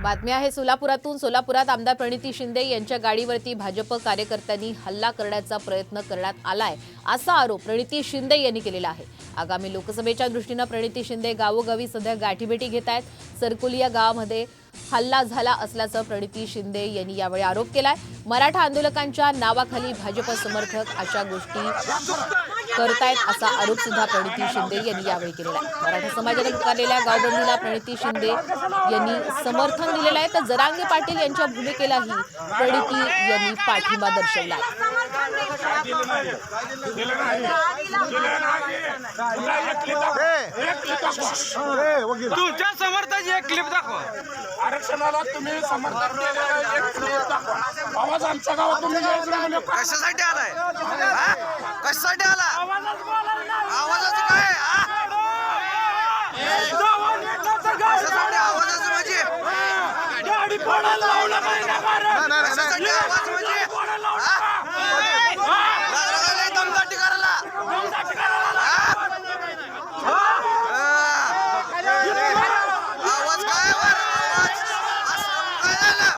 बातमी आहे सोलापुरातून। सोलापुरात आमदार प्रणिती शिंदे यांच्या गाडीवरती भाजप कार्यकर्त्यांनी हल्ला करण्याचा प्रयत्न करण्यात आलाय असा आरोप प्रणिती शिंदे यांनी केलेला आहे। आगामी लोकसभेच्या दृष्टीने प्रणिती शिंदे गावोगावी सध्या गाठीभेटी घेत आहेत। सरकुली या गावामध्ये हल्ला झाला असल्याचं प्रणिती शिंदे यांनी यावेळी आरोप केलाय। मराठा आंदोलकांच्या नावाखाली भाजप समर्थक अशा गोष्टी करतायत असा आरोप सुद्धा प्रणिती शिंदे यांनी यावेळी केलेला आहे। मराठा समाजाने पुकारलेल्या गावबंदीला प्रणिती शिंदे यांनी समर्थन दिलेलं आहे, तर जरांगे पाटील यांच्या भूमिकेलाही प्रणिती यांनी पाठिंबा दर्शवला आहे। तुमच्या समर्थाची एक क्लिप दाखवा। आरक्षणाला तुम्ही समर्थन दिलेलं एक क्लिप दाखवा। आवाज आमच्या गावात तुम्ही कशासाठी आलाय? कशासाठी आला? आवाजाचं काय? कशासाठी आवाजाचं म्हणजे? गाडी फोडायला लावलं नाही ना.